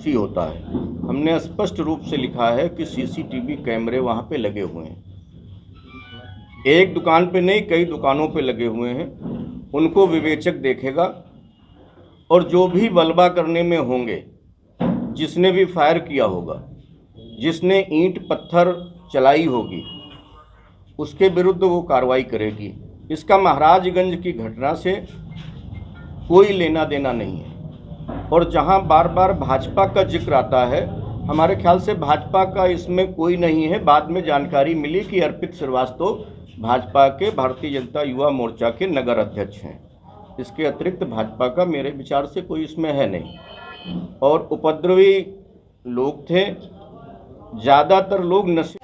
खुशी होता है। हमने स्पष्ट रूप से लिखा है कि सीसीटीवी कैमरे वहाँ पे लगे हुए हैं, एक दुकान पे नहीं कई दुकानों पे लगे हुए हैं। उनको विवेचक देखेगा और जो भी बलवा करने में होंगे, जिसने भी फायर किया होगा, जिसने ईंट पत्थर चलाई होगी, उसके विरुद्ध वो कार्रवाई करेगी। इसका महाराजगंज की घटना से कोई लेना देना नहीं है। और जहां बार बार भाजपा का जिक्र आता है, हमारे ख्याल से भाजपा का इसमें कोई नहीं है। बाद में जानकारी मिली कि अर्पित श्रीवास्तव भाजपा के भारतीय जनता युवा मोर्चा के नगर अध्यक्ष हैं। इसके अतिरिक्त भाजपा का मेरे विचार से कोई इसमें है नहीं। और उपद्रवी लोग थे, ज़्यादातर लोग नशे।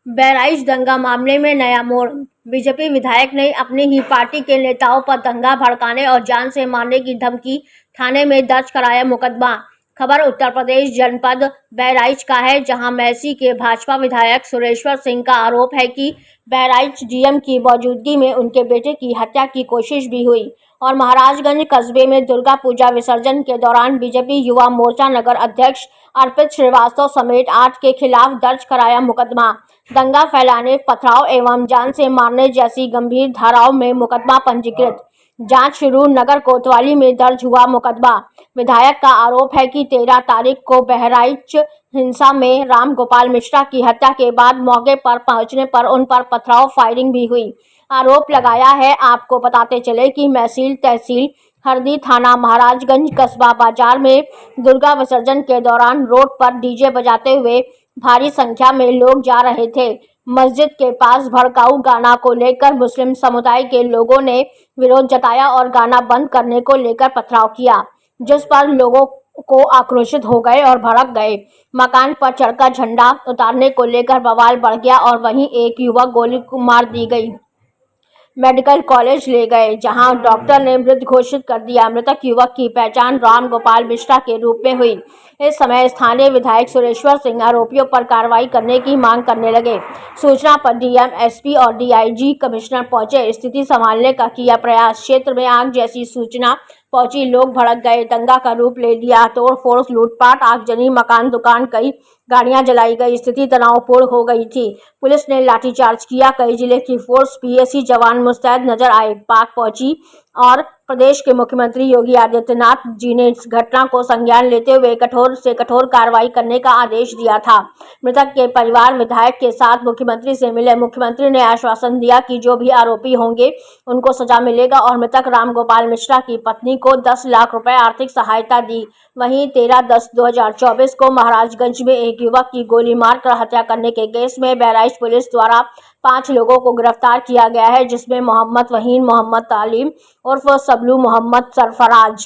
बहराइच दंगा मामले में नया मोड़। बीजेपी विधायक ने अपनी ही पार्टी के नेताओं पर दंगा भड़काने और जान से मारने की धमकी, थाने में दर्ज कराया मुकदमा। खबर उत्तर प्रदेश जनपद बहराइच का है, जहां मैसी के भाजपा विधायक सुरेश्वर सिंह का आरोप है कि बहराइच डीएम की मौजूदगी में उनके बेटे की हत्या की कोशिश भी हुई। और महाराजगंज कस्बे में दुर्गा पूजा विसर्जन के दौरान बीजेपी युवा मोर्चा नगर अध्यक्ष अर्पित श्रीवास्तव समेत 8 के खिलाफ दर्ज कराया मुकदमा। दंगा फैलाने, पथराव एवं जान से मारने जैसी गंभीर धाराओं में मुकदमा पंजीकृत। जांच शुरू, नगर कोतवाली में दर्ज हुआ मुकदमा। विधायक का आरोप है कि 13 तारीख को बहराइच हिंसा में राम गोपाल मिश्रा की हत्या के बाद मौके पर पहुंचने पर उन पर पथराव फायरिंग भी हुई। आरोप लगाया है, आपको बताते चले कि महसील तहसील हरदी थाना महाराजगंज कस्बा बाजार में दुर्गा विसर्जन के दौरान रोड पर डीजे बजाते हुए भारी संख्या में लोग जा रहे थे। मस्जिद के पास भड़काऊ गाना को लेकर मुस्लिम समुदाय के लोगों ने विरोध जताया और गाना बंद करने को लेकर पथराव किया, जिस पर लोगों को आक्रोशित हो गए और भड़क गए। मकान पर चढ़कर झंडा उतारने को लेकर बवाल बढ़ गया और वहीं एक युवक गोली मार दी गई। मेडिकल कॉलेज ले गए, जहां डॉक्टर ने मृत घोषित कर दिया। मृतक युवक की पहचान राम गोपाल मिश्रा के रूप में हुई। इस समय स्थानीय विधायक सुरेश्वर सिंह आरोपियों पर कार्रवाई करने की मांग करने लगे। सूचना पर डीएम, एसपी और डीआईजी कमिश्नर पहुंचे, स्थिति संभालने का किया प्रयास। क्षेत्र में आग जैसी सूचना पहुंची, लोग भड़क गए, दंगा का रूप ले लिया। तोड़फोड़, लूटपाट, आगजनी, मकान, दुकान, कई गाड़ियां जलाई गई। स्थिति तनावपूर्ण हो गई थी। पुलिस ने लाठीचार्ज किया। कई जिले की फोर्स, पीएसी जवान मुस्तैद नजर आए। पाक पहुंची और प्रदेश के मुख्यमंत्री योगी आदित्यनाथ जी ने इस घटना को संज्ञान लेते हुए कठोर से कठोर कार्रवाई करने का आदेश दिया था। मृतक के परिवार विधायक के साथ मुख्यमंत्री से मिले। मुख्यमंत्री ने आश्वासन दिया कि जो भी आरोपी होंगे उनको सजा मिलेगा और मृतक राम गोपाल मिश्रा की पत्नी को 10 लाख रुपए आर्थिक सहायता दी। वहीं 13/10/2024 को महाराजगंज में एक युवक की गोली मारकर हत्या करने के केस में बहराइच पुलिस द्वारा 5 लोगों को गिरफ्तार किया गया है, जिसमें मोहम्मद वहीन, मोहम्मद तालीम उर्फ सबलू, मोहम्मद सरफराज।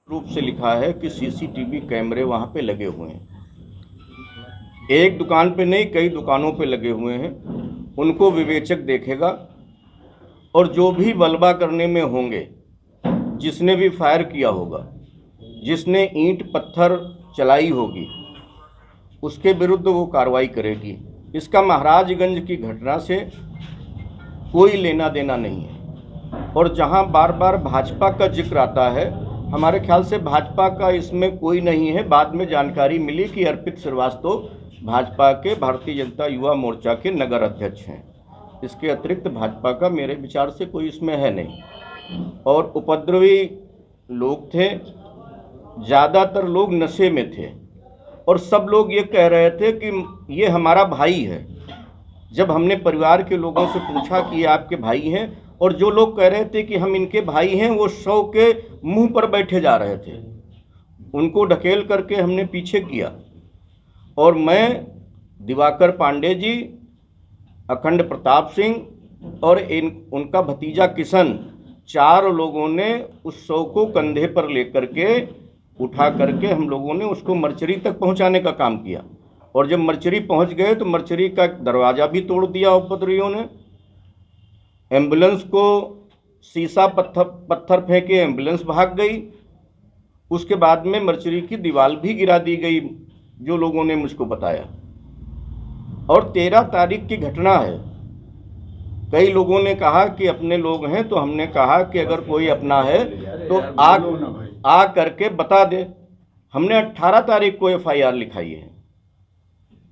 रूप से लिखा है कि सीसीटीवी कैमरे वहाँ पे लगे हुए हैं, एक दुकान पे नहीं कई दुकानों पे लगे हुए हैं। उनको विवेचक देखेगा और जो भी बलवा करने में होंगे, जिसने भी फायर किया होगा, जिसने ईंट पत्थर चलाई होगी, उसके विरुद्ध वो कार्रवाई करेगी। इसका महाराजगंज की घटना से कोई लेना देना नहीं है। और जहां बार बार भाजपा का जिक्र आता है, हमारे ख्याल से भाजपा का इसमें कोई नहीं है। बाद में जानकारी मिली कि अर्पित श्रीवास्तव भाजपा के भारतीय जनता युवा मोर्चा के नगर अध्यक्ष हैं। इसके अतिरिक्त भाजपा का मेरे विचार से कोई इसमें है नहीं। और उपद्रवी लोग थे, ज़्यादातर लोग नशे में थे और सब लोग ये कह रहे थे कि ये हमारा भाई है। जब हमने परिवार के लोगों से पूछा कि ये आपके भाई हैं, और जो लोग कह रहे थे कि हम इनके भाई हैं, वो 100 के मुंह पर बैठे जा रहे थे। उनको ढकेल करके हमने पीछे किया और मैं, दिवाकर पांडे जी, अखंड प्रताप सिंह और उनका भतीजा किशन, 4 लोगों ने उस 100 को कंधे पर लेकर के उठा करके हम लोगों ने उसको मर्चरी तक पहुंचाने का काम किया। और जब मर्चरी पहुंच गए तो मर्चरी का दरवाज़ा भी तोड़ दिया उपद्रवियों ने। एम्बुलेंस को शीशा पत्थर फेंके, एम्बुलेंस भाग गई। उसके बाद में मर्चरी की दीवार भी गिरा दी गई, जो लोगों ने मुझको बताया। और 13 तारीख की घटना है। कई लोगों ने कहा कि अपने लोग हैं, तो हमने कहा कि अगर कोई अपना है तो आ करके बता दे। हमने 18 तारीख को एफआईआर लिखाई है।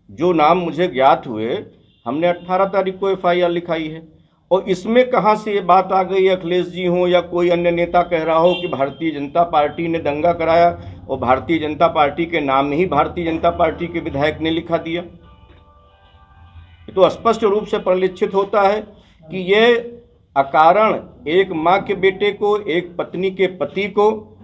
जो नाम मुझे ज्ञात हुए, हमने 18 तारीख को एफआईआर लिखाई है। और इसमें कहाँ से ये बात आ गई, अखिलेश जी हो या कोई अन्य नेता कह रहा हो कि भारतीय जनता पार्टी ने दंगा कराया और भारतीय जनता पार्टी के नाम ही भारतीय जनता पार्टी के विधायक ने लिखा दिया। ये तो स्पष्ट रूप से परिलक्षित होता है कि ये अकारण एक माँ के बेटे को, एक पत्नी के पति को,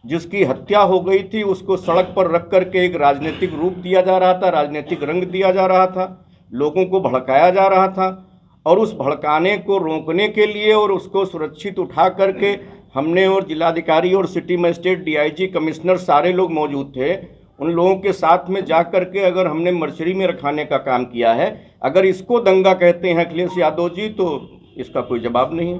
जिसकी हत्या हो गई थी, उसको सड़क पर रख करके एक राजनीतिक रूप दिया जा रहा था, राजनीतिक रंग दिया जा रहा था, लोगों को भड़काया जा रहा था। और उस भड़काने को रोकने के लिए और उसको सुरक्षित उठा करके हमने और जिलाधिकारी और सिटी मजिस्ट्रेट, डीआईजी, कमिश्नर सारे लोग मौजूद थे। उन लोगों के साथ में जा करके अगर हमने मर्चरी में रखाने का काम किया है, अगर इसको दंगा कहते हैं अखिलेश यादव जी, तो इसका कोई जवाब नहीं है।